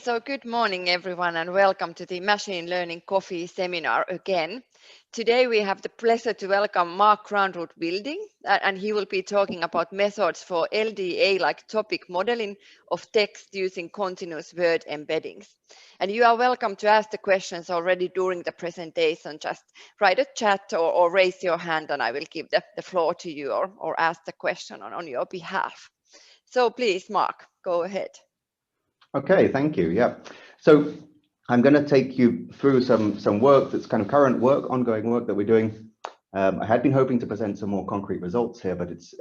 So good morning, everyone, and welcome to the Machine Learning Coffee Seminar again. Today, we have the pleasure to welcome Mark Granroth-Wilding, and he will be talking about methods for LDA-like topic modeling of text using continuous word embeddings. And you are welcome to ask the questions already during the presentation. Just write a chat or raise your hand, and I will give the floor to you or ask the question on your behalf. So please, Mark, go ahead. Okay, thank you. Yeah, so I'm going to take you through some work that's kind of current work, ongoing work that we're doing. I had been hoping to present some more concrete results here, but it's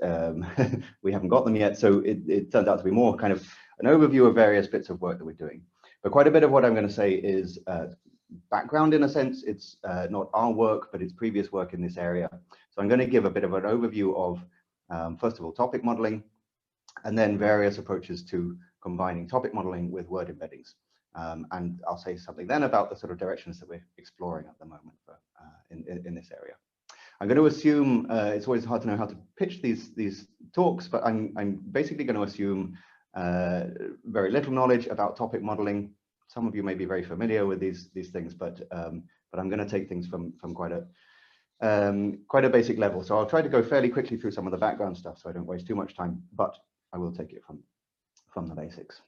we haven't got them yet. So it turns out to be more kind of an overview of various bits of work that we're doing. But quite a bit of what I'm going to say is background in a sense. It's not our work, but it's previous work in this area. So I'm going to give a bit of an overview of, first of all, topic modeling, and then various approaches to combining topic modeling with word embeddings. And I'll say something then about the sort of directions that we're exploring at the moment for, in this area. I'm going to assume, it's always hard to know how to pitch these talks, but I'm basically going to assume very little knowledge about topic modeling. Some of you may be very familiar with these things, but I'm going to take things from quite a basic level. So I'll try to go fairly quickly through some of the background stuff so I don't waste too much time, but I will take it from the basics.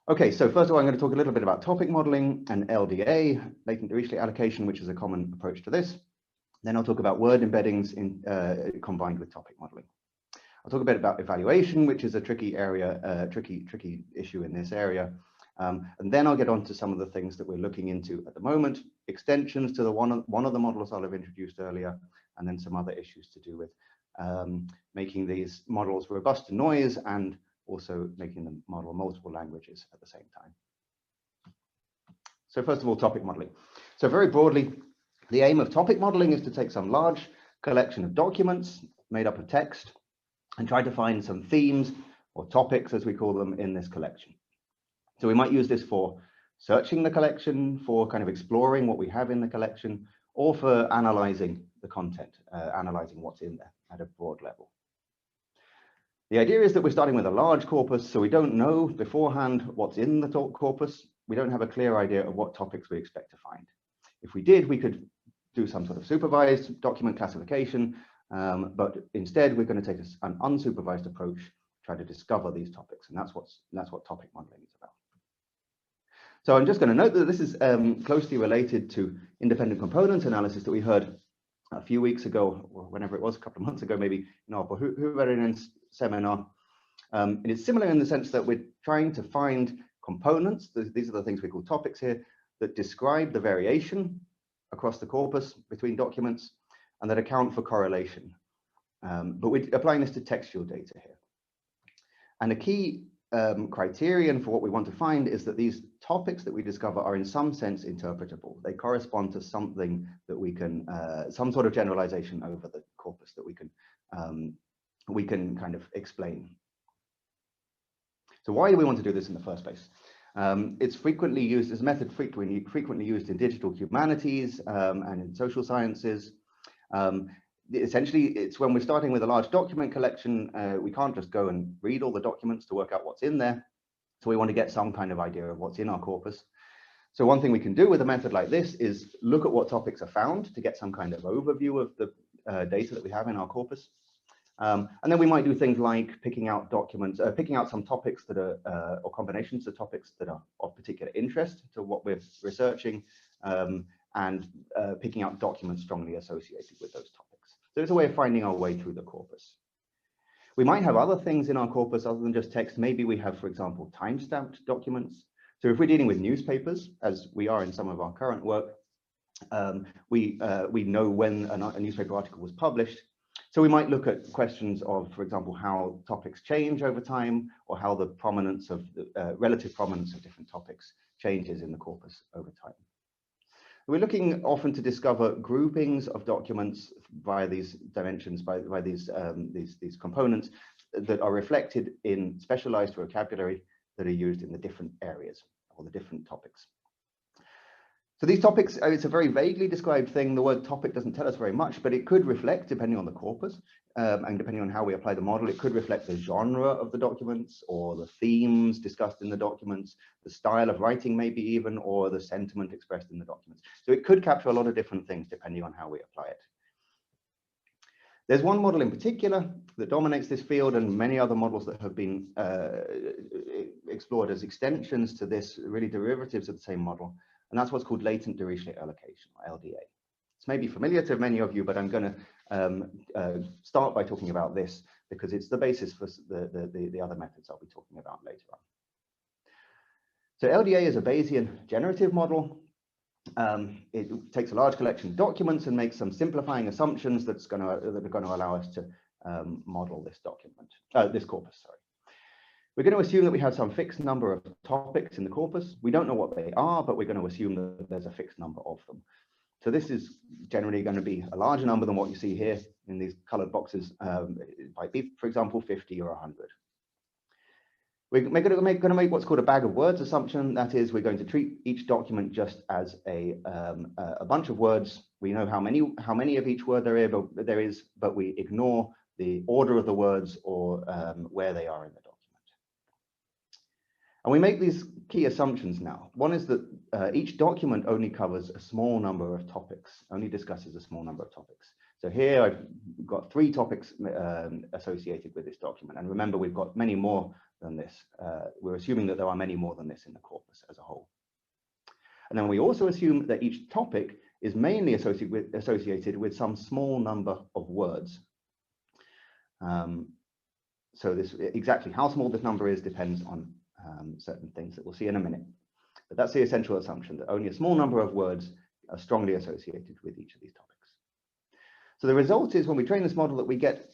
Okay, so first of all, I'm going to talk a little bit about topic modeling and LDA, latent dirichlet allocation, which is a common approach to this. Then I'll talk about word embeddings combined with topic modeling. I'll talk a bit about evaluation, which is a tricky area, tricky issue in this area. And then I'll get on to some of the things that we're looking into at the moment, extensions to the one of the models I'll have introduced earlier, and then some other issues to do with making these models robust to noise and also making them model multiple languages at the same time. So first of all, topic modeling. So very broadly, the aim of topic modeling is to take some large collection of documents made up of text and try to find some themes or topics, as we call them, in this collection. So we might use this for searching the collection, for kind of exploring what we have in the collection, or for analyzing the content, analyzing what's in there at a broad level. The idea is that we're starting with a large corpus, so we don't know beforehand what's in the corpus. We don't have a clear idea of what topics we expect to find. If we did, we could do some sort of supervised document classification, but instead we're going to take an unsupervised approach, try to discover these topics, and that's what topic modeling is about. So I'm just going to note that this is closely related to independent component analysis that we heard a few weeks ago, or whenever it was, a couple of months ago, maybe, in our Huberinen seminar. And it's similar in the sense that we're trying to find components, these are the things we call topics here, that describe the variation across the corpus between documents and that account for correlation. But we're applying this to textual data here. And a key criterion for what we want to find is that these topics that we discover are in some sense interpretable. They correspond to something that we can, some sort of generalization over the corpus that we can kind of explain. So why do we want to do this in the first place? It's frequently used as a method frequently used in digital humanities and in social sciences. Essentially, it's when we're starting with a large document collection, we can't just go and read all the documents to work out what's in there. So we want to get some kind of idea of what's in our corpus. So one thing we can do with a method like this is look at what topics are found to get some kind of overview of the data that we have in our corpus. And then we might do things like picking out documents, picking out some topics that are, or combinations of topics that are of particular interest to what we're researching, and picking out documents strongly associated with those topics. So it's a way of finding our way through the corpus. We might have other things in our corpus other than just text. Maybe we have, for example, time-stamped documents. So if we're dealing with newspapers, as we are in some of our current work, we know when a newspaper article was published. So we might look at questions of, for example, how topics change over time, or how the prominence of the relative prominence of different topics changes in the corpus over time. We're looking often to discover groupings of documents via these dimensions, by these components that are reflected in specialized vocabulary that are used in the different areas or the different topics. So these topics, it's a very vaguely described thing. The word topic doesn't tell us very much, but it could reflect, depending on the corpus, and depending on how we apply the model, it could reflect the genre of the documents or the themes discussed in the documents, the style of writing maybe even, or the sentiment expressed in the documents. So it could capture a lot of different things depending on how we apply it. There's one model in particular that dominates this field, and many other models that have been explored as extensions to this, really derivatives of the same model, and that's what's called latent Dirichlet allocation, or LDA. It's maybe familiar to many of you, but I'm going to start by talking about this because it's the basis for the other methods I'll be talking about later on. So LDA is a Bayesian generative model. It takes a large collection of documents and makes some simplifying assumptions that are going to allow us to model this document, this corpus, sorry. We're going to assume that we have some fixed number of topics in the corpus. We don't know what they are, but we're going to assume that there's a fixed number of them. So this is generally going to be a larger number than what you see here in these colored boxes. It might be, for example, 50 or 100. We're going to make what's called a bag of words assumption. That is, we're going to treat each document just as a bunch of words. We know how many of each word there is, but we ignore the order of the words or where they are in the document. And we make these key assumptions now. One is that each document only covers a small number of topics, only discusses a small number of topics. So here I've got 3 topics associated with this document. And remember, we've got many more than this. We're assuming that there are many more than this in the corpus as a whole. And then we also assume that each topic is mainly associated with some small number of words. So this, exactly how small this number is depends on certain things that we'll see in a minute. But that's the essential assumption, that only a small number of words are strongly associated with each of these topics. So the result is, when we train this model, that we get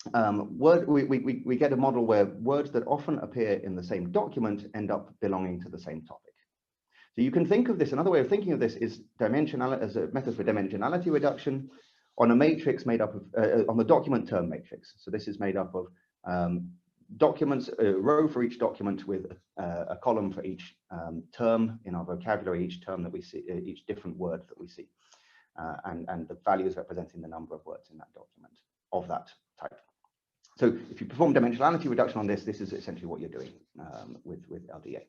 we get a model where words that often appear in the same document end up belonging to the same topic. So you can think of this, another way of thinking of this is dimensionality, as a method for dimensionality reduction on a matrix made up of, on the document term matrix. So this is made up of documents, a row for each document with a column for each term in our vocabulary, each term that we see, each different word that we see, and the values representing the number of words in that document of that type. So if you perform dimensionality reduction on this, this is essentially what you're doing with LDA,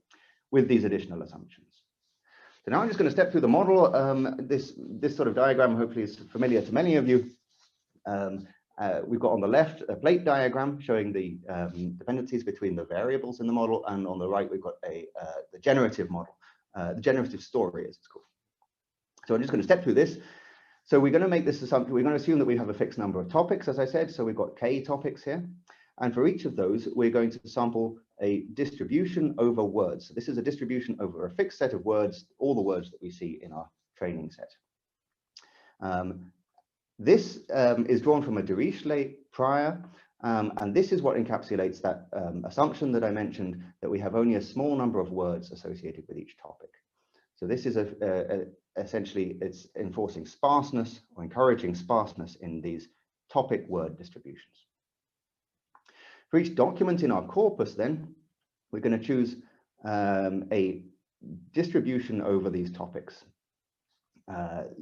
with these additional assumptions. So now I'm just going to step through the model. This sort of diagram hopefully is familiar to many of you. We've got on the left a plate diagram showing the dependencies between the variables in the model, and on the right we've got the generative model, the generative story as it's called. So I'm just going to step through this. So we're going to make this assumption. We're going to assume that we have a fixed number of topics, as I said. So we've got k topics here. And for each of those, we're going to sample a distribution over words. So this is a distribution over a fixed set of words, all the words that we see in our training set. This is drawn from a Dirichlet prior, and this is what encapsulates that assumption that I mentioned, that we have only a small number of words associated with each topic. So this is essentially, it's enforcing sparseness or encouraging sparseness in these topic word distributions. For each document in our corpus, then, we're going to choose a distribution over these topics.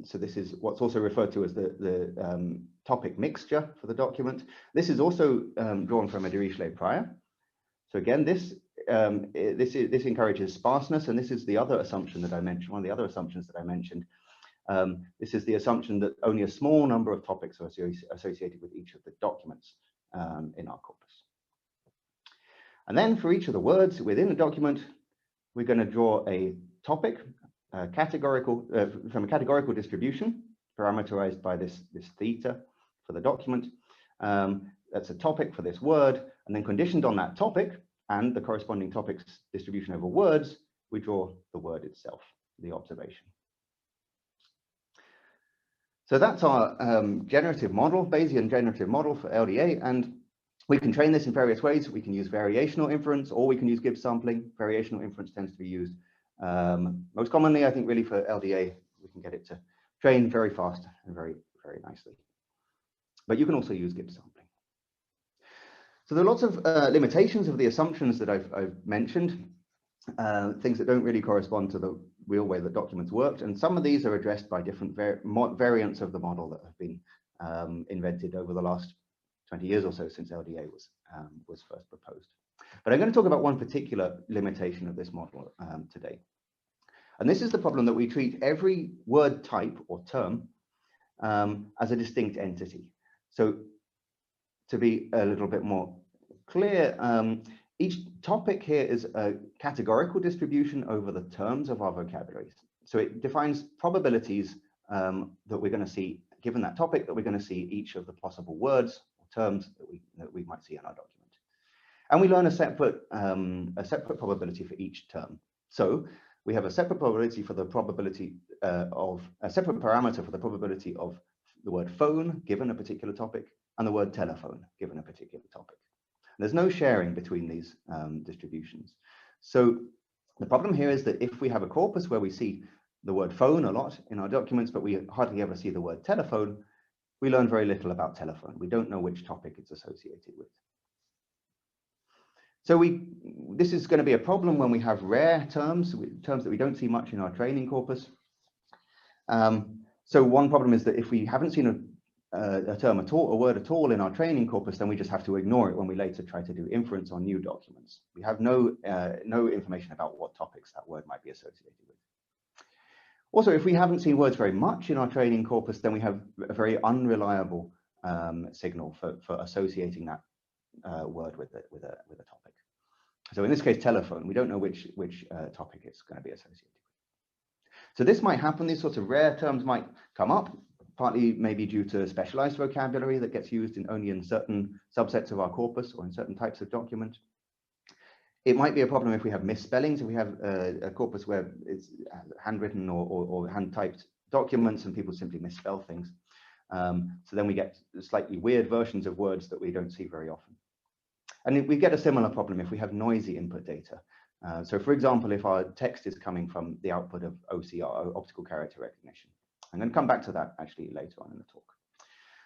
So this is what's also referred to as the topic mixture for the document. This is also drawn from a Dirichlet prior. So again, this encourages sparseness, and this is the other assumption that I mentioned, one of the other assumptions that I mentioned. This is the assumption that only a small number of topics are associated with each of the documents in our corpus. And then for each of the words within the document, we're going to draw a topic, categorical from a categorical distribution parameterized by this theta for the document. That's a topic for this word, and then conditioned on that topic and the corresponding topic's distribution over words, we draw the word itself, the observation. So that's our generative model, Bayesian generative model for LDA, and we can train this in various ways. We can use variational inference, or we can use Gibbs sampling. Variational inference tends to be used most commonly, I think, really for LDA. We can get it to train very fast and very, very nicely. But you can also use Gibbs sampling. So there are lots of limitations of the assumptions that I've mentioned. things that don't really correspond to the real way that documents worked. And some of these are addressed by different variants of the model that have been invented over the last 20 years or so since LDA was first proposed. But I'm going to talk about one particular limitation of this model today. And this is the problem that we treat every word type or term as a distinct entity. So to be a little bit more clear, each topic here is a categorical distribution over the terms of our vocabularies. So it defines probabilities that we're going to see, given that topic, that we're going to see each of the possible words or terms that we might see in our document. And we learn a separate probability for each term. So we have a separate probability for the probability of a separate parameter for the probability of the word phone given a particular topic and the word telephone given a particular topic. And there's no sharing between these distributions. So the problem here is that if we have a corpus where we see the word phone a lot in our documents, but we hardly ever see the word telephone, we learn very little about telephone. We don't know which topic it's associated with. So this is going to be a problem when we have rare terms, terms that we don't see much in our training corpus. So one problem is that if we haven't seen a term at all, a word at all in our training corpus, then we just have to ignore it when we later try to do inference on new documents. We have no information about what topics that word might be associated with. Also, if we haven't seen words very much in our training corpus, then we have a very unreliable signal for associating that word with a topic. So in this case, telephone, we don't know which topic it's going to be associated with. So this might happen, these sorts of rare terms might come up, partly maybe due to specialized vocabulary that gets used only in certain subsets of our corpus or in certain types of document. It might be a problem if we have misspellings, if we have a corpus where it's handwritten or hand-typed documents and people simply misspell things. So then we get slightly weird versions of words that we don't see very often. And we get a similar problem if we have noisy input data. So for example, if our text is coming from the output of OCR, optical character recognition. I'm going to come back to that actually later on in the talk.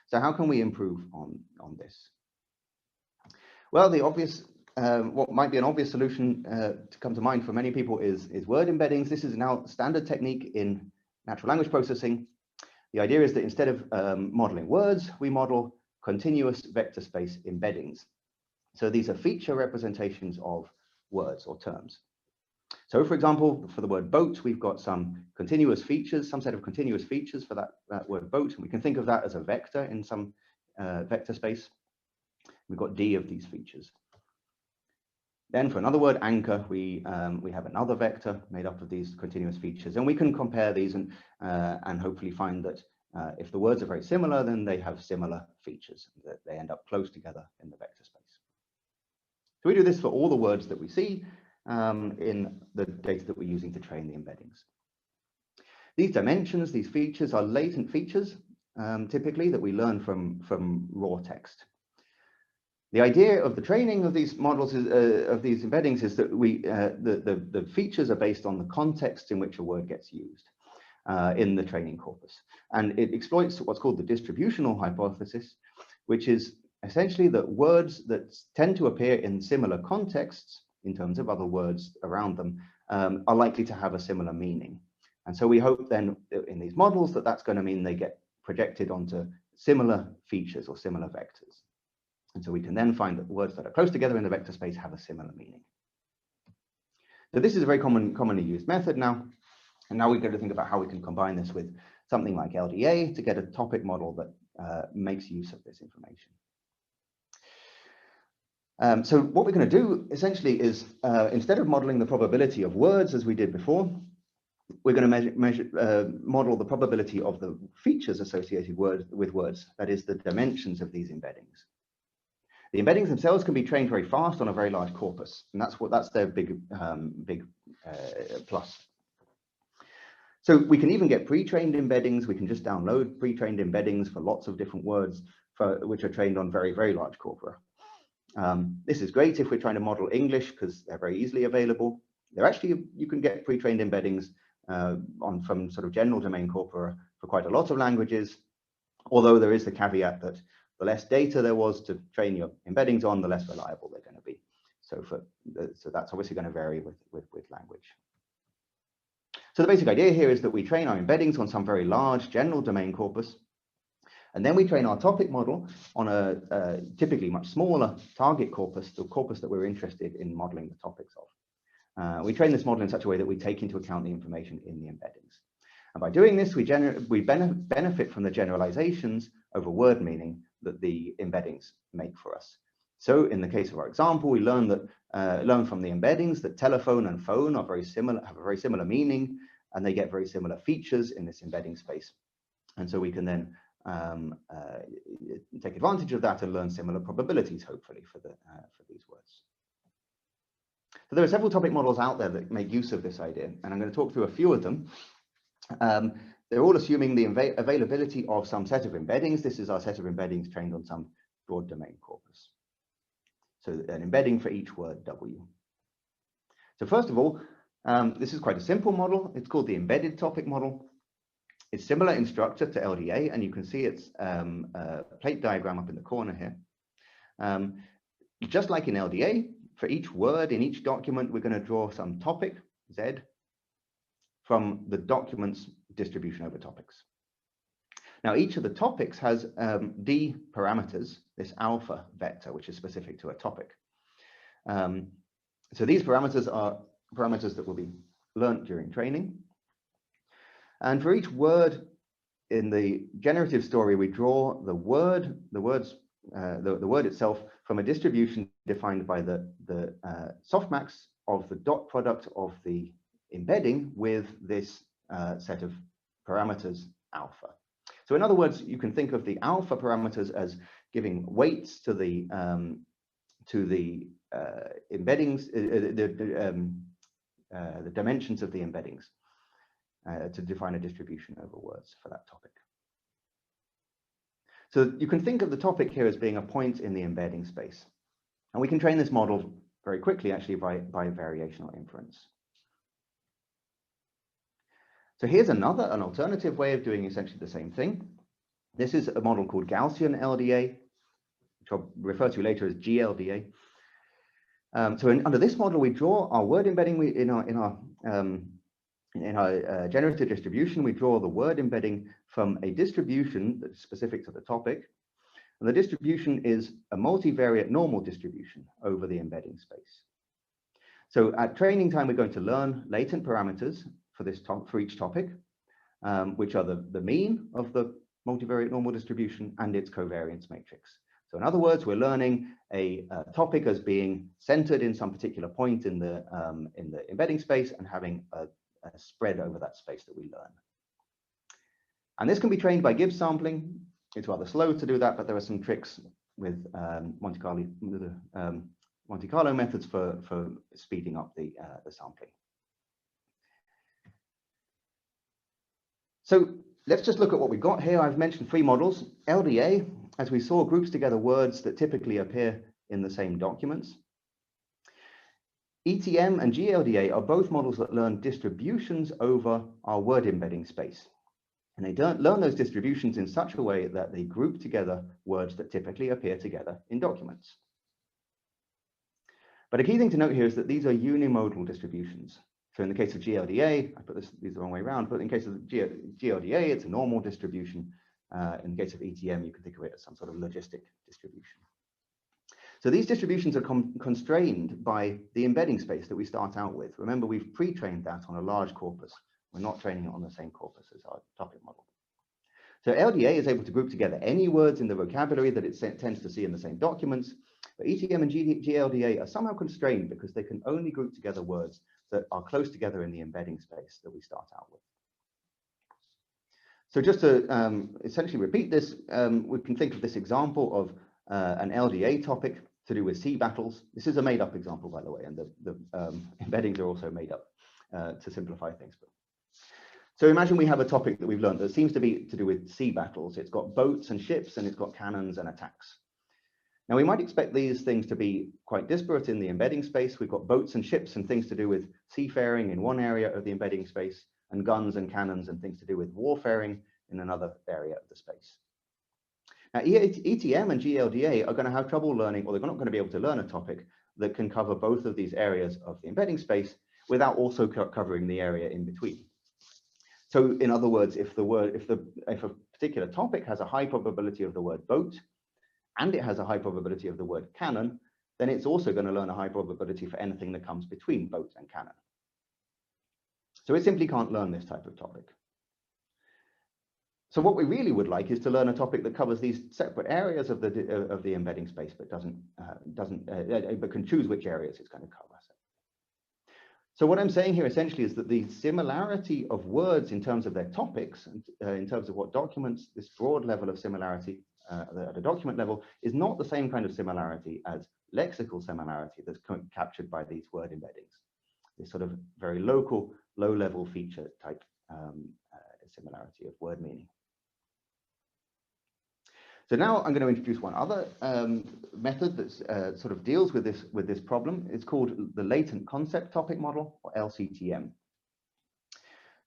So how can we improve on this? Well, the obvious, what might be an obvious solution to come to mind for many people is word embeddings. This is now standard technique in natural language processing. The idea is that instead of modeling words, we model continuous vector space embeddings. So these are feature representations of words or terms. So for example, for the word boat, we've got some continuous features, some set of continuous features for that word boat. And we can think of that as a vector in some vector space. We've got D of these features. Then for another word, anchor, we have another vector made up of these continuous features. And we can compare these and hopefully find that if the words are very similar, then they have similar features, that they end up close together in the vector space. So we do this for all the words that we see in the data that we're using to train the embeddings. These dimensions, these features are latent features, typically, that we learn from raw text. The idea of the training of these models, of these embeddings, is that the features are based on the context in which a word gets used in the training corpus. And it exploits what's called the distributional hypothesis, which is essentially that words that tend to appear in similar contexts in terms of other words around them are likely to have a similar meaning. And so we hope then in these models that that's going to mean they get projected onto similar features or similar vectors. And so we can then find that the words that are close together in the vector space have a similar meaning. So this is a very commonly used method now. And now we're going to think about how we can combine this with something like LDA to get a topic model that makes use of this information. So what we're going to do essentially is instead of modeling the probability of words as we did before, we're going to model the probability of the features associated with words, that is the dimensions of these embeddings. The embeddings themselves can be trained very fast on a very large corpus, and that's their big plus. So we can even get pre-trained embeddings. We can just download pre-trained embeddings for lots of different words which are trained on very, very large corpora. This is great if we're trying to model English because they're very easily available. You can get pre-trained embeddings from sort of general domain corpora for quite a lot of languages, although there is the caveat that the less data there was to train your embeddings on, the less reliable they're going to be. So that's obviously going to vary with language. So the basic idea here is that we train our embeddings on some very large general domain corpus, and then we train our topic model on a typically much smaller target corpus, the corpus that we're interested in modeling the topics of. We train this model in such a way that we take into account the information in the embeddings. And by doing this, we benefit from the generalizations over word meaning that the embeddings make for us. So in the case of our example, we learn from the embeddings that telephone and phone are very similar, have a very similar meaning, and they get very similar features in this embedding space. And so we can then take advantage of that and learn similar probabilities, hopefully, for these words. So there are several topic models out there that make use of this idea, and I'm going to talk through a few of them. They're all assuming the availability of some set of embeddings. This is our set of embeddings trained on some broad domain corpus. So an embedding for each word W. So first of all, this is quite a simple model. It's called the embedded topic model. It's similar in structure to LDA, and you can see its plate diagram up in the corner here. Just like in LDA, for each word in each document, we're going to draw some topic, Z, from the document's distribution over topics. Now, each of the topics has D parameters, this alpha vector, which is specific to a topic. So these parameters are parameters that will be learnt during training. And for each word in the generative story, we draw the word itself from a distribution defined by the softmax of the dot product of the embedding with this set of parameters alpha. So in other words, you can think of the alpha parameters as giving weights to the embeddings, the dimensions of the embeddings to define a distribution over words for that topic. So you can think of the topic here as being a point in the embedding space. And we can train this model very quickly, actually, by variational inference. So here's an alternative way of doing essentially the same thing. This is a model called Gaussian LDA, which I'll refer to later as GLDA. Under this model, we draw our word embedding in our generative distribution. We draw the word embedding from a distribution that's specific to the topic. And the distribution is a multivariate normal distribution over the embedding space. So at training time, we're going to learn latent parameters for each topic, which are the mean of the multivariate normal distribution and its covariance matrix. So in other words, we're learning a topic as being centered in some particular point in the embedding space and having a spread over that space that we learn. And this can be trained by Gibbs sampling. It's rather slow to do that, but there are some tricks with Monte Carlo methods for speeding up the sampling. So let's just look at what we've got here. I've mentioned three models. LDA, as we saw, groups together words that typically appear in the same documents. ETM and GLDA are both models that learn distributions over our word embedding space. And they don't learn those distributions in such a way that they group together words that typically appear together in documents. But a key thing to note here is that these are unimodal distributions. So in the case of GLDA, I put these the wrong way around, but in case of GLDA, it's a normal distribution. In the case of ETM, you can think of it as some sort of logistic distribution. So these distributions are constrained by the embedding space that we start out with. Remember, we've pre-trained that on a large corpus. We're not training it on the same corpus as our topic model. So LDA is able to group together any words in the vocabulary that it tends to see in the same documents, but ETM and GLDA are somehow constrained because they can only group together words that are close together in the embedding space that we start out with. So just to essentially repeat this, we can think of this example of an LDA topic to do with sea battles. This is a made-up example, by the way, and the embeddings are also made up to simplify things. So imagine we have a topic that we've learned that seems to be to do with sea battles. It's got boats and ships, and it's got cannons and attacks. Now, we might expect these things to be quite disparate in the embedding space. We've got boats and ships and things to do with seafaring in one area of the embedding space, and guns and cannons and things to do with warfaring in another area of the space. Now, ETM and GLDA are going to have trouble learning, or they're not going to be able to learn a topic that can cover both of these areas of the embedding space without also covering the area in between. So in other words, if a particular topic has a high probability of the word boat, and it has a high probability of the word cannon, then it's also going to learn a high probability for anything that comes between boat and cannon. So it simply can't learn this type of topic. So what we really would like is to learn a topic that covers these separate areas of the embedding space, but but can choose which areas it's going to cover. So what I'm saying here essentially is that the similarity of words in terms of their topics, in terms of what documents, this broad level of similarity at a document level, is not the same kind of similarity as lexical similarity that's captured by these word embeddings. This sort of very local, low-level feature type similarity of word meaning. So now I'm going to introduce one other method that sort of deals with this problem. It's called the Latent Concept Topic Model, or LCTM.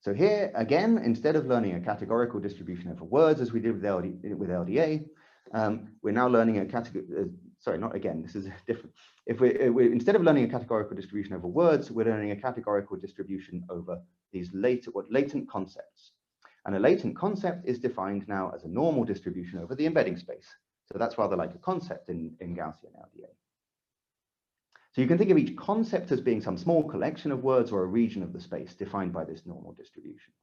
So here, again, instead of learning a categorical distribution over words as we did with LDA, we're now learning a category. Sorry, not again. This is different. If we instead of learning a categorical distribution over words, we're learning a categorical distribution over these latent concepts. And a latent concept is defined now as a normal distribution over the embedding space. So that's rather like a concept in Gaussian LDA. So you can think of each concept as being some small collection of words or a region of the space defined by this normal distribution.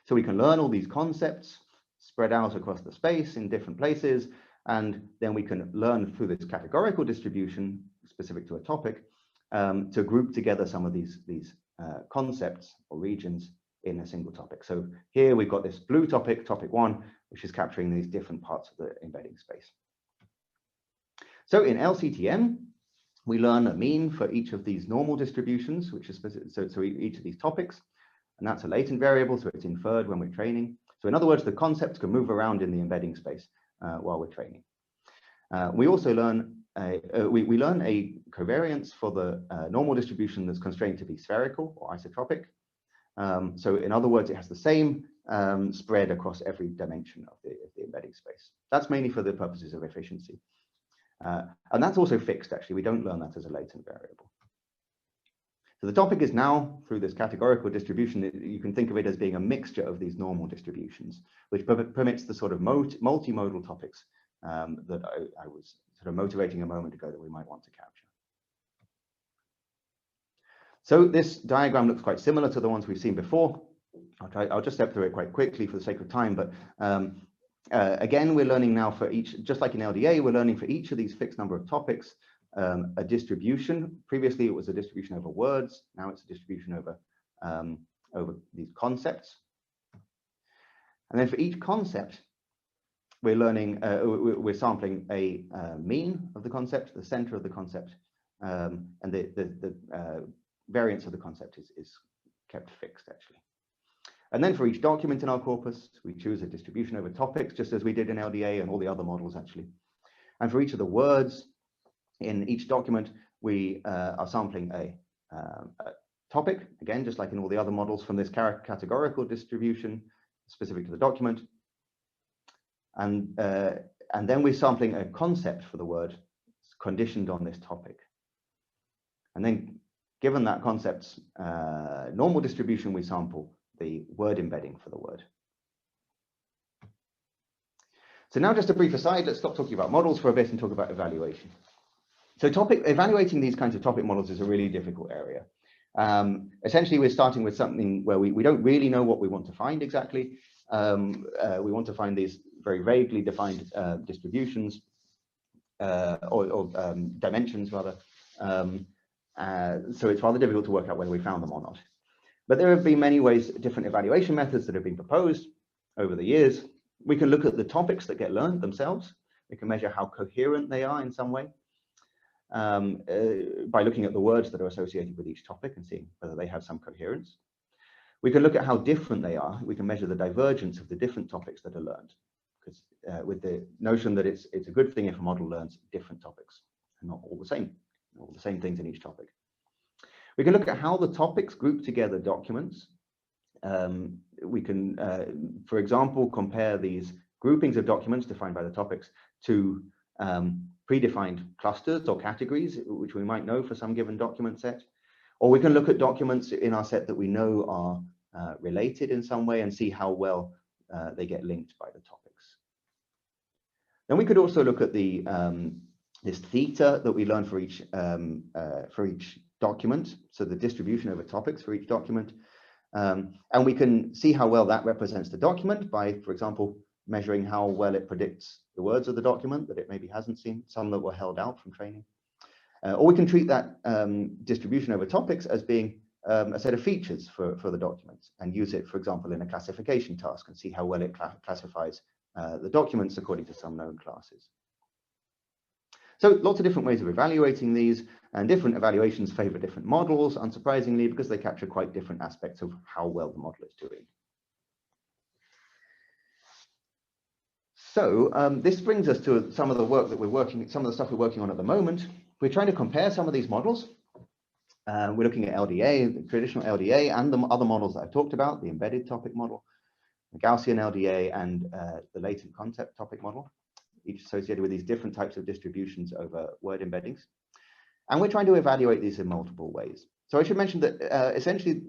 So we can learn all these concepts spread out across the space in different places, and then we can learn through this categorical distribution specific to a topic to group together some of these concepts or regions in a single topic. So here we've got this blue topic, topic 1, which is capturing these different parts of the embedding space. So in LCTM, we learn a mean for each of these normal distributions, which is specific, so each of these topics, and that's a latent variable, so it's inferred when we're training. So in other words, the concepts can move around in the embedding space while we're training. We also learn we learn a covariance for the normal distribution that's constrained to be spherical or isotropic. So in other words, it has the same spread across every dimension of the embedding space. That's mainly for the purposes of efficiency. And that's also fixed, actually. We don't learn that as a latent variable. So the topic is now, through this categorical distribution, you can think of it as being a mixture of these normal distributions, which permits the sort of multimodal topics that I was sort of motivating a moment ago that we might want to capture. So this diagram looks quite similar to the ones we've seen before. I'll just step through it quite quickly for the sake of time, but again, we're learning now for each, just like in LDA, we're learning for each of these fixed number of topics, a distribution. Previously, it was a distribution over words. Now it's a distribution over these concepts. And then for each concept, we're learning, we're sampling a mean of the concept, the center of the concept, and the variance of the concept is kept fixed, actually. And then for each document in our corpus, we choose a distribution over topics, just as we did in LDA and all the other models, actually. And for each of the words in each document, we are sampling a topic, again, just like in all the other models, from this categorical distribution specific to the document. And then we're sampling a concept for the word conditioned on this topic. And then given that concept's normal distribution, we sample the word embedding for the word. So now just a brief aside, let's stop talking about models for a bit and talk about evaluation. So evaluating these kinds of topic models is a really difficult area. Essentially, we're starting with something where we don't really know what we want to find exactly. We want to find these very vaguely defined distributions or dimensions, rather. So it's rather difficult to work out whether we found them or not. But there have been many ways, different evaluation methods that have been proposed over the years. We can look at the topics that get learned themselves. We can measure how coherent they are in some way by looking at the words that are associated with each topic and seeing whether they have some coherence. We can look at how different they are. We can measure the divergence of the different topics that are learned, because with the notion that it's a good thing if a model learns different topics and not all the same things in each topic. We can look at how the topics group together documents. We can, for example, compare these groupings of documents defined by the topics to predefined clusters or categories, which we might know for some given document set. Or we can look at documents in our set that we know are related in some way and see how well they get linked by the topics. Then we could also look at the this theta that we learn for each document, so the distribution over topics for each document. And we can see how well that represents the document by, for example, measuring how well it predicts the words of the document that it maybe hasn't seen, some that were held out from training. Or we can treat that distribution over topics as being a set of features for the document and use it, for example, in a classification task and see how well it classifies the documents according to some known classes. So lots of different ways of evaluating these, and different evaluations favor different models, unsurprisingly, because they capture quite different aspects of how well the model is doing. So this brings us to some of the work that some of the stuff we're working on at the moment. We're trying to compare some of these models. We're looking at LDA, the traditional LDA, and the other models that I've talked about, the embedded topic model, the Gaussian LDA, and the latent concept topic model, each associated with these different types of distributions over word embeddings. And we're trying to evaluate these in multiple ways. So I should mention that essentially,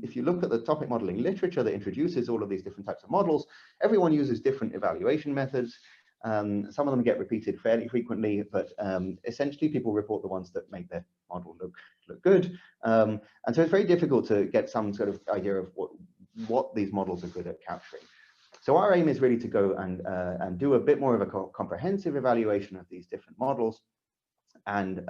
if you look at the topic modeling literature that introduces all of these different types of models, everyone uses different evaluation methods. Some of them get repeated fairly frequently, but essentially people report the ones that make their model look good. And so it's very difficult to get some sort of idea of what these models are good at capturing. So our aim is really to go and do a bit more of a comprehensive evaluation of these different models, and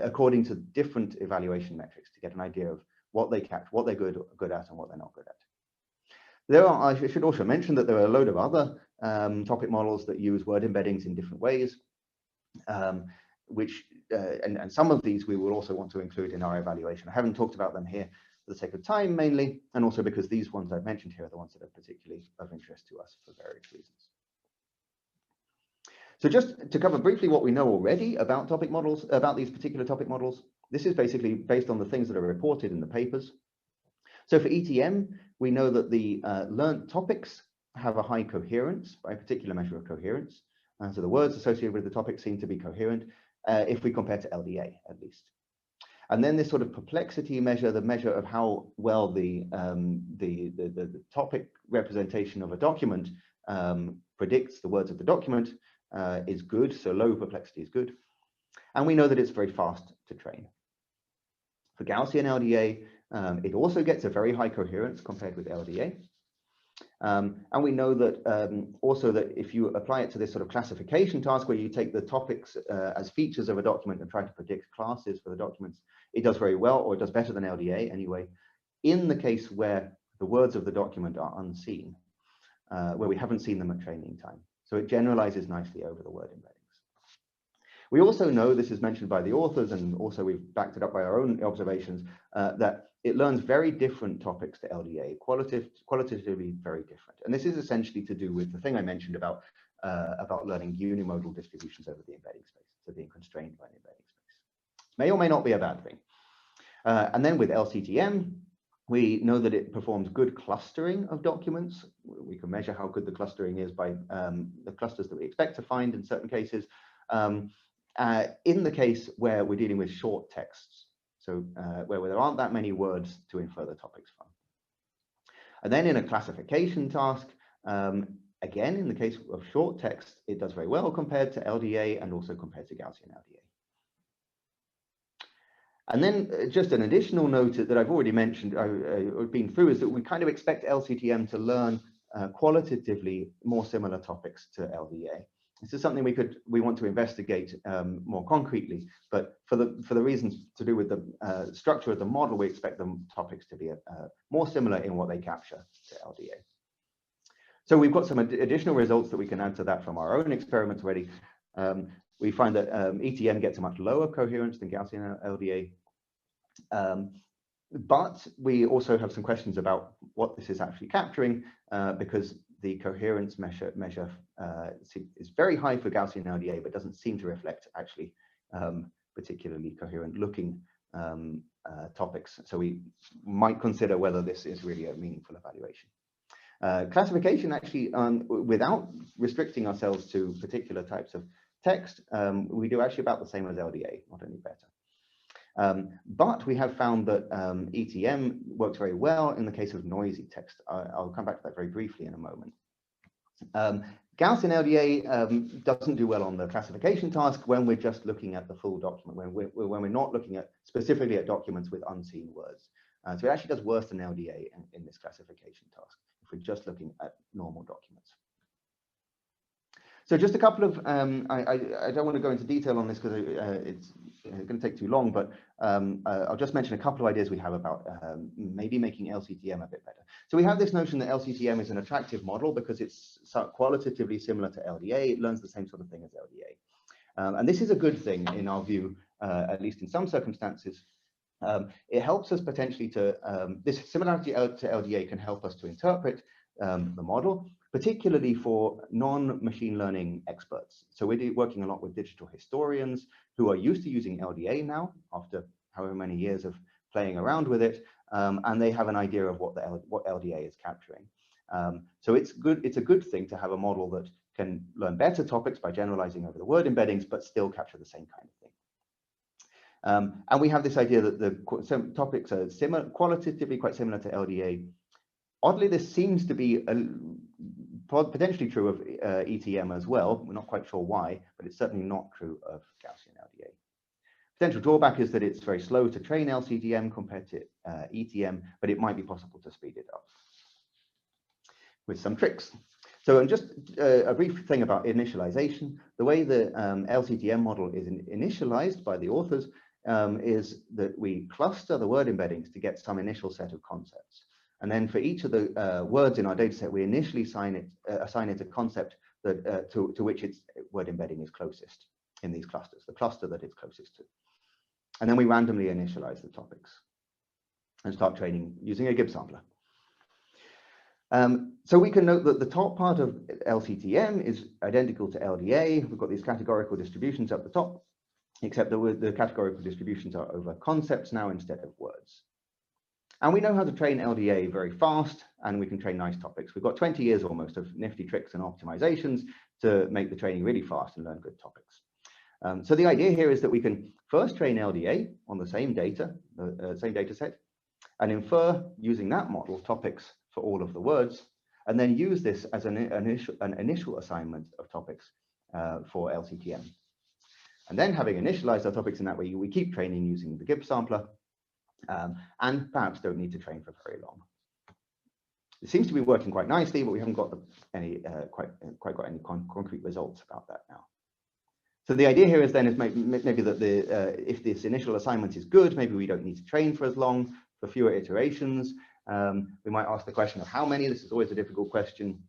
according to different evaluation metrics, to get an idea of what they capture, what they're good at, and what they're not good at. I should also mention that there are a load of other topic models that use word embeddings in different ways, and some of these we will also want to include in our evaluation. I haven't talked about them here for the sake of time mainly, and also because these ones I've mentioned here are the ones that are particularly of interest to us for various reasons. So just to cover briefly what we know already about topic models, about these particular topic models, this is basically based on the things that are reported in the papers. So for ETM, we know that the learned topics have a high coherence by a particular measure of coherence. So the words associated with the topic seem to be coherent if we compare to LDA at least. And then this sort of perplexity measure, the measure of how well the topic representation of a document predicts the words of the document, is good. So low perplexity is good. And we know that it's very fast to train. For Gaussian LDA, it also gets a very high coherence compared with LDA. And we know that also that if you apply it to this sort of classification task where you take the topics as features of a document and try to predict classes for the documents, it does very well, or it does better than LDA anyway, in the case where the words of the document are unseen, where we haven't seen them at training time. So it generalizes nicely over the word embeddings. We also know, this is mentioned by the authors, and also we've backed it up by our own observations, that it learns very different topics to LDA, qualitatively very different. And this is essentially to do with the thing I mentioned about learning unimodal distributions over the embedding space, so being constrained by an embedding space. May or may not be a bad thing. And then with LCTM, we know that it performs good clustering of documents. We can measure how good the clustering is by the clusters that we expect to find in certain cases. In the case where we're dealing with short texts, so where there aren't that many words to infer the topics from. And then in a classification task, again, in the case of short text, it does very well compared to LDA and also compared to Gaussian LDA. And then just an additional note that I've already mentioned, I've been through, is that we kind of expect LCTM to learn qualitatively more similar topics to LDA. This is something we want to investigate more concretely, but for the reasons to do with the structure of the model, we expect the topics to be more similar in what they capture to LDA. So we've got some additional results that we can add to that from our own experiments already. We find that ETM gets a much lower coherence than Gaussian LDA. But we also have some questions about what this is actually capturing, because the coherence measure is very high for Gaussian LDA, but doesn't seem to reflect actually particularly coherent looking topics. So we might consider whether this is really a meaningful evaluation. Classification actually, without restricting ourselves to particular types of text, we do actually about the same as LDA, not any better. But we have found that ETM works very well in the case of noisy text. I'll come back to that very briefly in a moment. Gaussian LDA doesn't do well on the classification task when we're just looking at the full document, when we're not looking at specifically at documents with unseen words. So it actually does worse than LDA in this classification task if we're just looking at normal documents. So just a couple of, I don't want to go into detail on this because it's going to take too long, but I'll just mention a couple of ideas we have about maybe making LCTM a bit better. So we have this notion that LCTM is an attractive model because it's qualitatively similar to LDA. It learns the same sort of thing as LDA. And this is a good thing in our view, at least in some circumstances. It helps us potentially to, this similarity to LDA can help us to interpret the model, particularly for non-machine learning experts. So we're working a lot with digital historians who are used to using LDA now, after however many years of playing around with it, and they have an idea of what LDA is capturing. So it's a good thing to have a model that can learn better topics by generalizing over the word embeddings, but still capture the same kind of thing. And we have this idea that the topics are qualitatively quite similar to LDA. Oddly, this seems to be potentially true of ETM as well. We're not quite sure why, but it's certainly not true of Gaussian LDA. Potential drawback is that it's very slow to train LCTM compared to ETM, but it might be possible to speed it up with some tricks. So, and just a brief thing about initialization. The way the LCTM model is initialized by the authors is that we cluster the word embeddings to get some initial set of concepts. And then for each of the words in our dataset, we initially assign it a concept that to which its word embedding is closest in these clusters, the cluster that it's closest to. And then we randomly initialize the topics and start training using a Gibbs sampler. So we can note that the top part of LCTM is identical to LDA. We've got these categorical distributions up the top, except that the categorical distributions are over concepts now instead of words. And we know how to train LDA very fast, and we can train nice topics. We've got 20 years almost of nifty tricks and optimizations to make the training really fast and learn good topics. So the idea here is that we can first train LDA on the same data, same data set, and infer using that model topics for all of the words, and then use this as an initial assignment of topics for LCTM. And then having initialized our topics in that way, we keep training using the Gibbs sampler, and perhaps don't need to train for very long. It seems to be working quite nicely, but we haven't got any quite got any concrete results about that now. So the idea here is then maybe that if this initial assignment is good, maybe we don't need to train for as long, for fewer iterations. We might ask the question of how many. This is always a difficult question.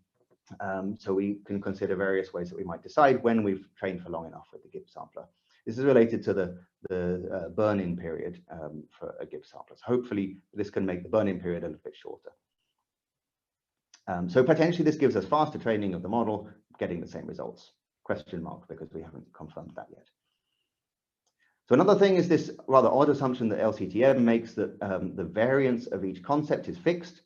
So we can consider various ways that we might decide when we've trained for long enough with the Gibbs sampler. This is related to the burn-in period for a Gibbs sampler. So hopefully this can make the burn-in period a little bit shorter. So potentially this gives us faster training of the model, getting the same results. Question mark, because we haven't confirmed that yet. So another thing is this rather odd assumption that LCTM makes that the variance of each concept is fixed,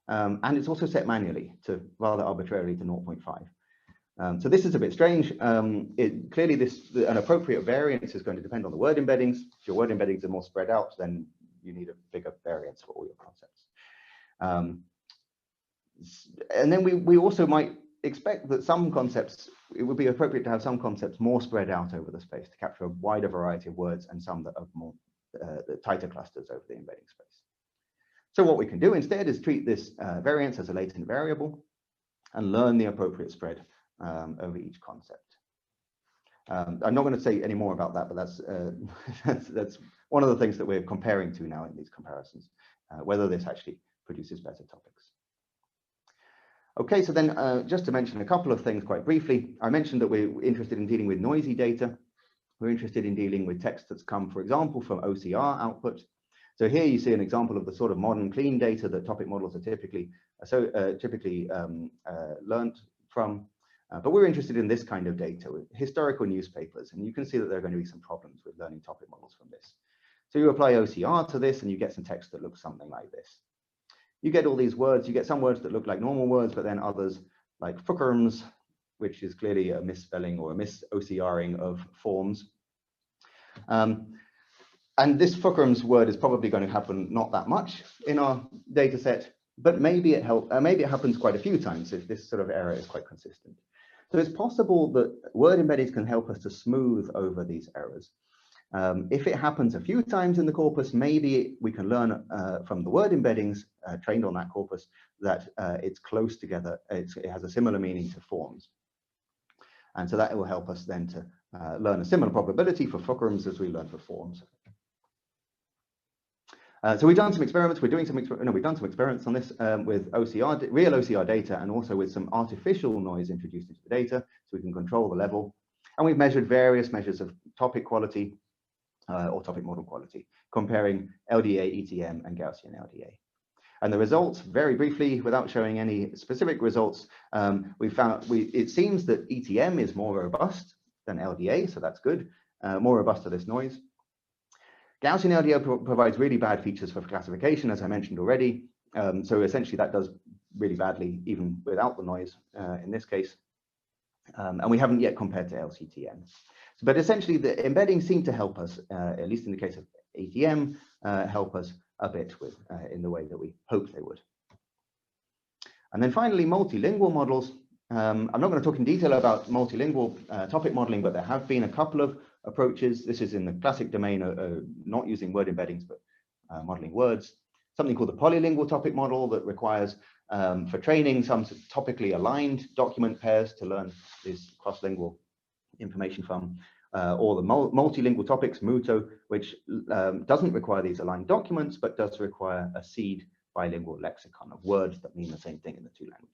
and it's also set manually to rather arbitrarily to 0.5. So this is a bit strange. Clearly an appropriate variance is going to depend on the word embeddings. If your word embeddings are more spread out, then you need a bigger variance for all your concepts. And then we also might expect that some concepts, it would be appropriate to have some concepts more spread out over the space to capture a wider variety of words, and some that are more tighter clusters over the embedding space. So what we can do instead is treat this variance as a latent variable and learn the appropriate spread over each concept. I'm not going to say any more about that, but that's one of the things that we're comparing to now in these comparisons, whether this actually produces better topics. Okay, so then just to mention a couple of things quite briefly, I mentioned that we're interested in dealing with noisy data. We're interested in dealing with text that's come, for example, from OCR output. So here you see an example of the sort of modern clean data that topic models are typically learned from. But we're interested in this kind of data with historical newspapers, and you can see that there are going to be some problems with learning topic models from this. So you apply OCR to this and you get some text that looks something like this. You get all these words, you get some words that look like normal words, but then others like fookerms, which is clearly a misspelling or a mis-OCRing of forms. And this Fulcrum's word is probably going to happen not that much in our data set, but maybe it happens quite a few times if this sort of error is quite consistent. So it's possible that word embeddings can help us to smooth over these errors. If it happens a few times in the corpus, maybe we can learn from the word embeddings trained on that corpus that it's close together, it has a similar meaning to forms. And so that will help us then to learn a similar probability for Fulcrums as we learn for forms. So we've done some experiments. We've done some experiments on this with OCR, real OCR data, and also with some artificial noise introduced into the data, so we can control the level. And we've measured various measures of topic quality or topic model quality, comparing LDA, ETM, and Gaussian LDA. And the results, very briefly, without showing any specific results, it seems that ETM is more robust than LDA, so that's good, more robust to this noise. Gaussian LDA provides really bad features for classification, as I mentioned already. So essentially that does really badly even without the noise in this case. And we haven't yet compared to LCTM. But essentially the embeddings seem to help us, at least in the case of ETM, help us a bit with in the way that we hoped they would. And then finally, multilingual models. I'm not going to talk in detail about multilingual topic modeling, but there have been a couple of approaches. This is in the classic domain of not using word embeddings, but modeling words. Something called the polylingual topic model that requires, for training, some topically aligned document pairs to learn this cross-lingual information from, or the multilingual topics, MUTO, which doesn't require these aligned documents, but does require a seed bilingual lexicon of words that mean the same thing in the two languages.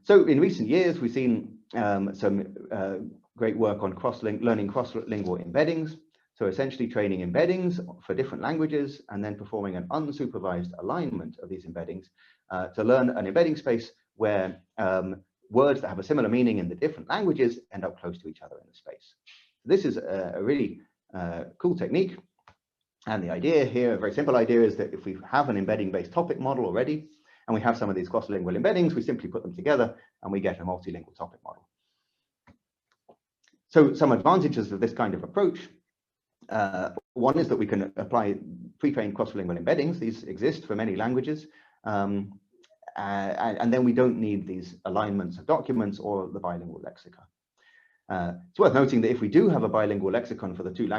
So in recent years, we've seen some great work on learning cross-lingual embeddings. So essentially training embeddings for different languages and then performing an unsupervised alignment of these embeddings to learn an embedding space where words that have a similar meaning in the different languages end up close to each other in the space. This is a really cool technique. And the idea here, a very simple idea, is that if we have an embedding-based topic model already, and we have some of these cross-lingual embeddings, we simply put them together and we get a multilingual topic model. So some advantages of this kind of approach. One is that we can apply pre-trained cross-lingual embeddings. These exist for many languages. And then we don't need these alignments of documents or the bilingual lexicon. It's worth noting that if we do have a bilingual lexicon for the two of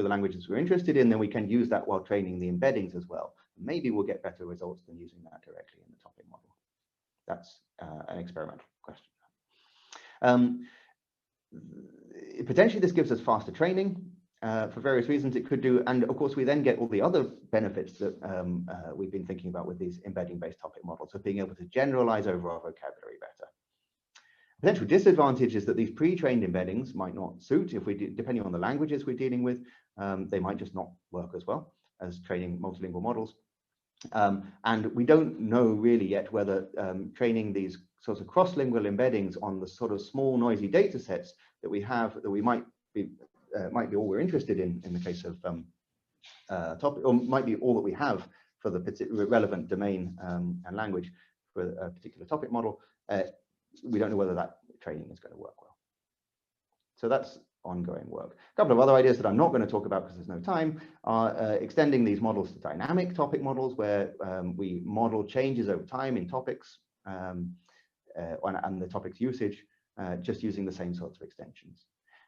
the languages we're interested in, then we can use that while training the embeddings as well. Maybe we'll get better results than using that directly in the topic model. That's an experimental question. Potentially this gives us faster training for various reasons it could do. And of course, we then get all the other benefits that we've been thinking about with these embedding-based topic models, of being able to generalize over our vocabulary better. Potential disadvantage is that these pre-trained embeddings might not suit depending on the languages we're dealing with. They might just not work as well as training multilingual models. And we don't know really yet whether training these sorts of cross-lingual embeddings on the sort of small noisy data sets that we have, that we might be all we're interested in the case of topic, or might be all that we have for the relevant domain and language for a particular topic model. We don't know whether that training is going to work well. So that's ongoing work. A couple of other ideas that I'm not going to talk about because there's no time are extending these models to dynamic topic models, where we model changes over time in topics and the topic's usage, just using the same sorts of extensions.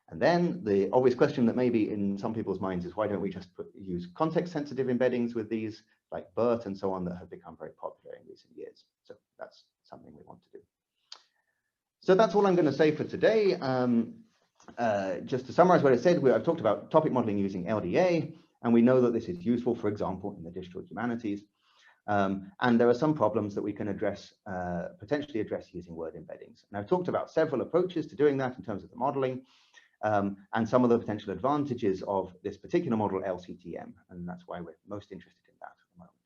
And then the obvious question that may be in some people's minds is, why don't we just use context-sensitive embeddings with these, like BERT and so on, that have become very popular in recent years? So that's something we want to do. So that's all I'm going to say for today. Just to summarize what I said, I've talked about topic modeling using LDA, and we know that this is useful, for example, in the digital humanities. And there are some problems that we can address, potentially address using word embeddings. And I've talked about several approaches to doing that in terms of the modeling, and some of the potential advantages of this particular model, LCTM, and that's why we're most interested in that at the moment.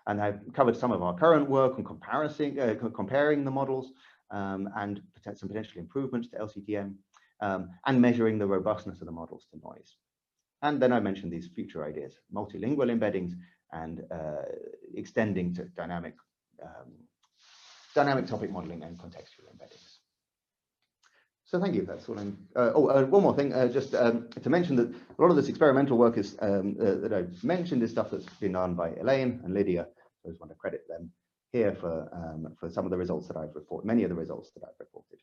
And I've covered some of our current work on comparing the models and some potential improvements to LCTM, and measuring the robustness of the models to noise. And then I mentioned these future ideas, multilingual embeddings and extending to dynamic dynamic topic modeling and contextual embeddings. So thank you. That's all I'm. One more thing, just to mention that a lot of this experimental work is that I've mentioned is stuff that's been done by Elaine and Lydia. I just want to credit them here for some of the results that I've reported, many of the results that I've reported.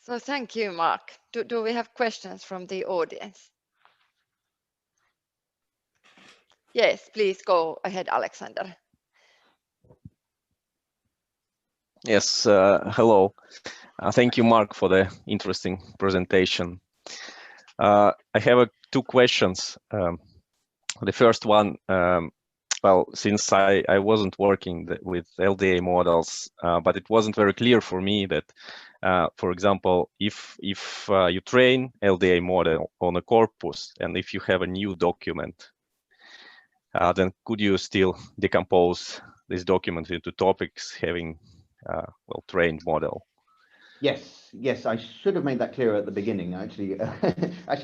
So thank you, Mark. Do we have questions from the audience? Yes, please go ahead, Alexander. Yes, hello. Thank you, Mark, for the interesting presentation. I have two questions. The first one, well, since I wasn't working with LDA models, but it wasn't very clear for me that, for example, if you train LDA model on a corpus, and if you have a new document, then could you still decompose this document into topics having well trained model? Yes, I should have made that clearer at the beginning. I actually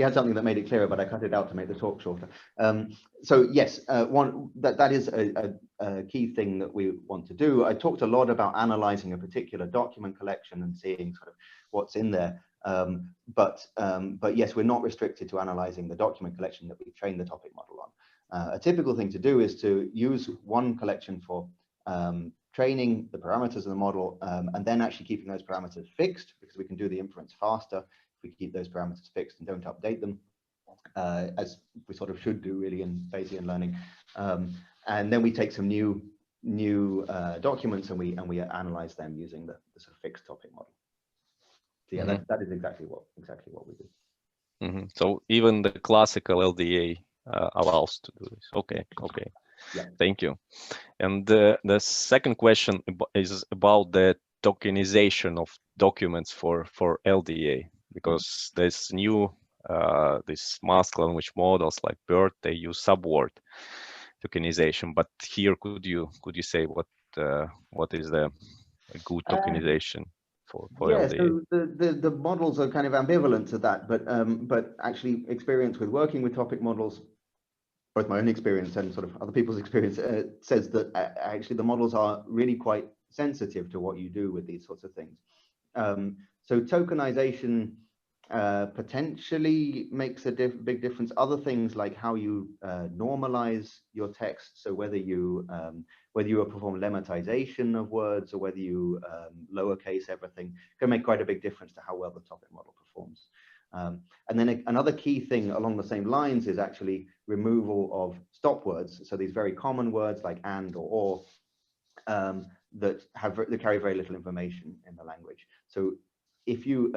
had something that made it clearer, but I cut it out to make the talk shorter. So yes, that is a key thing that we want to do. I talked a lot about analyzing a particular document collection and seeing sort of what's in there. But yes, we're not restricted to analyzing the document collection that we train the topic model on. A typical thing to do is to use one collection for training the parameters of the model, and then actually keeping those parameters fixed, because we can do the inference faster if we keep those parameters fixed and don't update them, as we sort of should do really in Bayesian learning. And then we take some new documents and we analyze them using the sort of fixed topic model. So yeah, that is exactly what we do. So even the classical LDA allows to do this. Okay. Yeah. Thank you. And the second question is about the tokenization of documents for LDA, because there's new these mask language models like BERT, they use subword tokenization. But here, could you say what is the good tokenization for LDA? So the models are kind of ambivalent to that, but actually experience with working with topic models, both my own experience and sort of other people's experience, says that actually the models are really quite sensitive to what you do with these sorts of things. So tokenization potentially makes a big difference. Other things like how you normalize your text, so whether you perform lemmatization of words or whether you lowercase everything, can make quite a big difference to how well the topic model performs. And then another key thing along the same lines is actually removal of stop words. So these very common words like and or that carry very little information in the language. So if you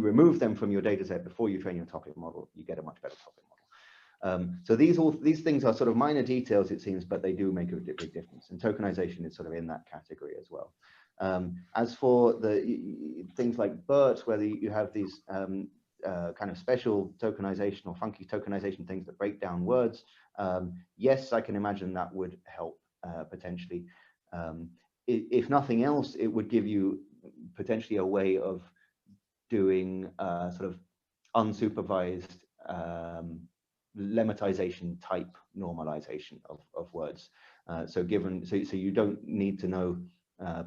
remove them from your data set before you train your topic model, you get a much better topic model. So these things are sort of minor details, it seems, but they do make a big difference. And tokenization is sort of in that category as well. As for the things like BERT, whether you have these kind of special tokenization or funky tokenization things that break down words, yes, I can imagine that would help potentially. If nothing else, it would give you potentially a way of doing sort of unsupervised lemmatization type normalization of words. So you don't need to know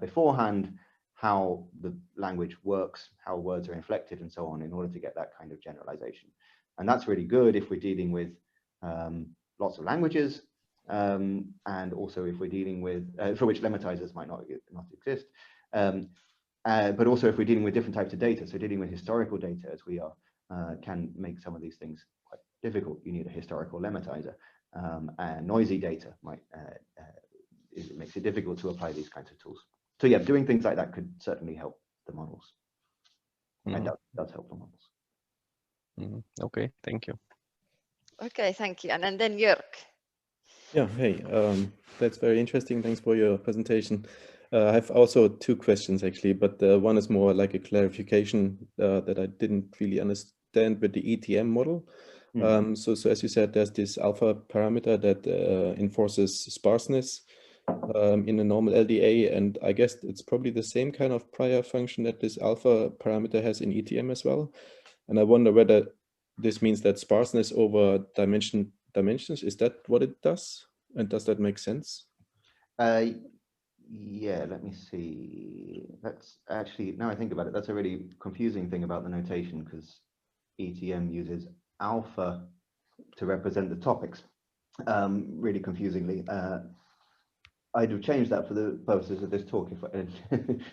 beforehand how the language works, how words are inflected and so on in order to get that kind of generalization. And that's really good if we're dealing with lots of languages, and also if we're dealing with, for which lemmatizers might not exist, but also if we're dealing with different types of data. So dealing with historical data as we are can make some of these things quite difficult. You need a historical lemmatizer, and noisy data it makes it difficult to apply these kinds of tools. So yeah, doing things like that could certainly help the models. And does help the models. Okay, thank you. Okay, thank you. And then Jörg. Yeah, hey, that's very interesting. Thanks for your presentation. I have also two questions actually, but one is more like a clarification that I didn't really understand with the ETM model. So as you said, there's this alpha parameter that enforces sparseness in a normal LDA, and I guess it's probably the same kind of prior function that this alpha parameter has in ETM as well. And I wonder whether this means that sparseness over dimensions, is that what it does? And does that make sense? Yeah, let me see. That's actually, now I think about it, that's a really confusing thing about the notation, because ETM uses alpha to represent the topics, really confusingly. I'd have changed that for the purposes of this talk if I,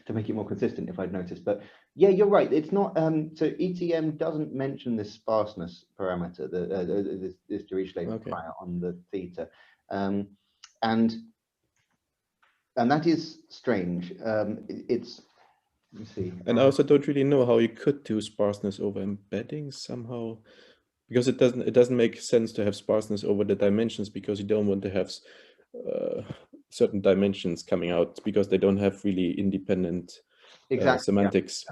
to make it more consistent if I'd noticed. But yeah, you're right. It's not. So ETM doesn't mention this sparseness parameter, this Dirichlet prior on the theta, and that is strange. It's, let me see. And I also don't really know how you could do sparseness over embeddings somehow, because it doesn't make sense to have sparseness over the dimensions, because you don't want to have certain dimensions coming out, because they don't have really independent semantics.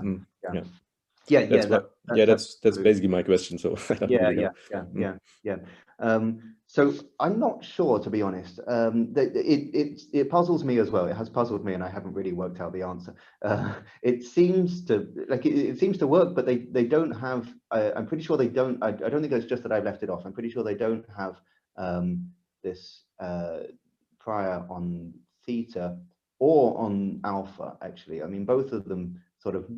That's basically my question. So I don't really know. So I'm not sure, to be honest. It puzzles me as well. It has puzzled me, and I haven't really worked out the answer. It seems to it seems to work, but they don't have. I'm pretty sure they don't. I don't think it's just that I've left it off. I'm pretty sure they don't have this prior on theta or on alpha. Actually, I mean, both of them sort of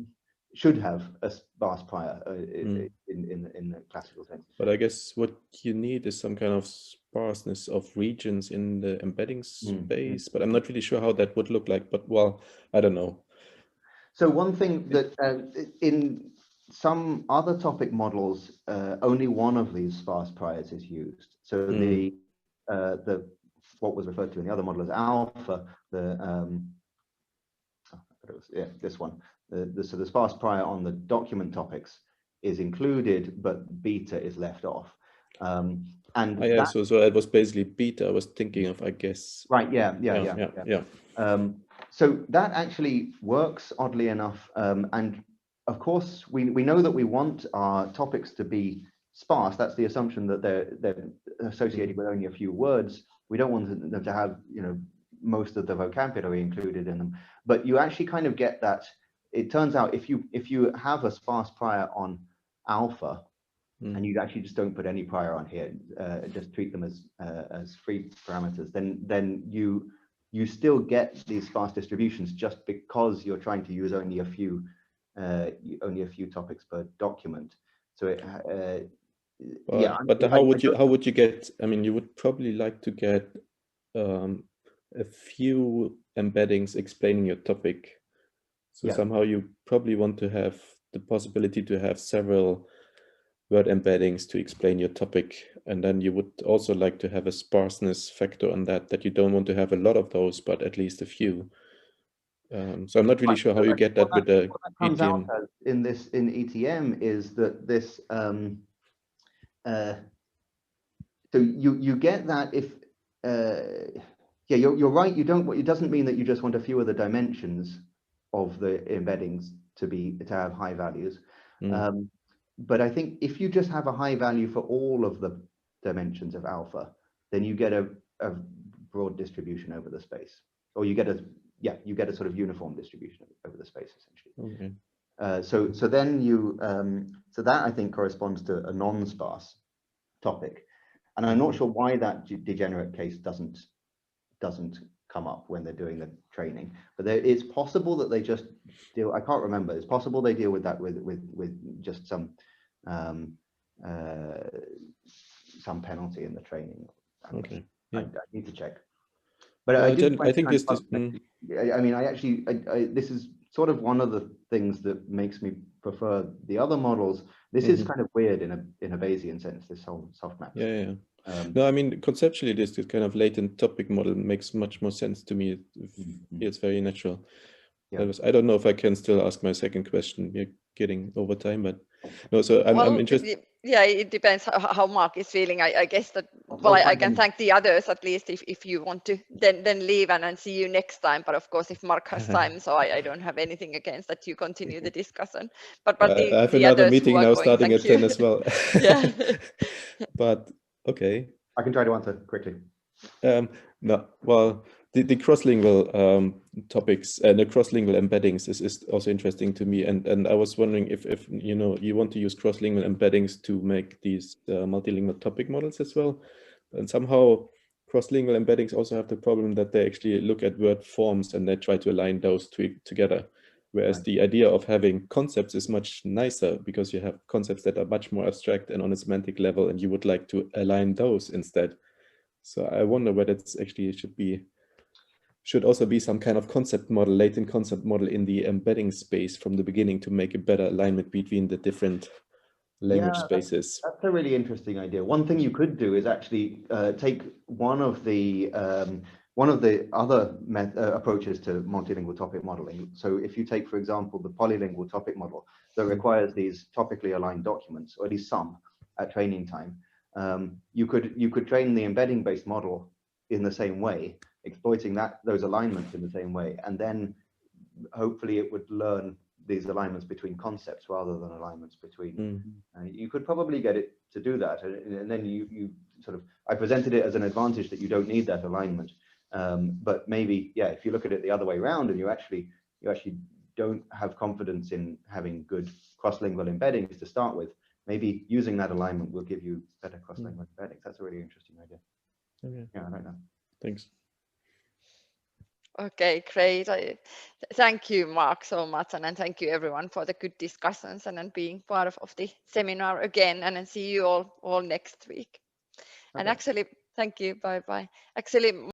should have a sparse prior in the classical sense. But I guess what you need is some kind of sparseness of regions in the embedding space, but I'm not really sure how that would look like, but well, I don't know. So one thing that in some other topic models, only one of these sparse priors is used. So the what was referred to in the other model as alpha, this one. So the sparse prior on the document topics is included, but beta is left off. So it was basically beta I was thinking of, I guess. Right. Yeah. So that actually works, oddly enough, and of course we know that we want our topics to be sparse. That's the assumption that they're associated with only a few words. We don't want them to have, you know, most of the vocabulary included in them, but you actually kind of get that. It turns out if you have a sparse prior on alpha, and you actually just don't put any prior on here, just treat them as free parameters, then you still get these sparse distributions just because you're trying to use only a few topics per document. So but how would you get? I mean, you would probably like to get a few embeddings explaining your topic. So somehow you probably want to have the possibility to have several word embeddings to explain your topic. And then you would also like to have a sparseness factor on that you don't want to have a lot of those, but at least a few. So I'm not really sure how you get that with the what that comes ETM. out as in ETM is that this so you get that if you're right, it doesn't mean that you just want a few of the dimensions of the embeddings to have high values. But I think if you just have a high value for all of the dimensions of alpha, then you get a broad distribution over the space, or you get a sort of uniform distribution over the space, essentially. Okay. So then so that I think corresponds to a non-sparse topic, and I'm not sure why that degenerate case doesn't come up when they're doing the training, but it's possible that they just deal. I can't remember. It's possible they deal with that with just some penalty in the training. Okay. I need to check. But I think this. I mean, this is sort of one of the things that makes me prefer the other models. This is kind of weird in a Bayesian sense. This whole softmax. Yeah. No, I mean, conceptually, this kind of latent topic model makes much more sense to me. It's very natural. I don't know if I can still ask my second question. We're getting over time, but no. So I'm interested. Yeah, it depends how Mark is feeling. I guess that. Well, I can thank the others at least if you want to then leave and see you next time. But of course, if Mark has time, so I don't have anything against that. You continue the discussion. But I have another meeting now starting at 10 as well. Yeah. But okay. I can try to answer quickly. No, well, the cross-lingual topics and the cross-lingual embeddings is also interesting to me. And I was wondering if you know you want to use cross-lingual embeddings to make these multilingual topic models as well. And somehow cross-lingual embeddings also have the problem that they actually look at word forms and they try to align those together. Whereas Right. the idea of having concepts is much nicer because you have concepts that are much more abstract and on a semantic level, and you would like to align those instead. So I wonder whether it's actually should also be some kind of concept model, latent concept model in the embedding space from the beginning to make a better alignment between the different language spaces. That's a really interesting idea. One thing you could do is actually take one of the other approaches to multilingual topic modeling. So if you take, for example, the polylingual topic model that requires these topically aligned documents, or at least some at training time, you could train the embedding-based model in the same way, exploiting those alignments in the same way, and then hopefully it would learn these alignments between concepts rather than alignments between. You could probably get it to do that, and then you sort of, I presented it as an advantage that you don't need that alignment, but maybe, yeah, if you look at it the other way around and you actually don't have confidence in having good cross-lingual embeddings to start with, maybe using that alignment will give you better cross-lingual embeddings. That's a really interesting idea. Okay. Yeah, I like that. Thanks. Okay, great. Thank you, Mark, so much, and thank you everyone for the good discussions and being part of the seminar again. And see you all next week. Okay. And actually, thank you. Bye bye. Actually,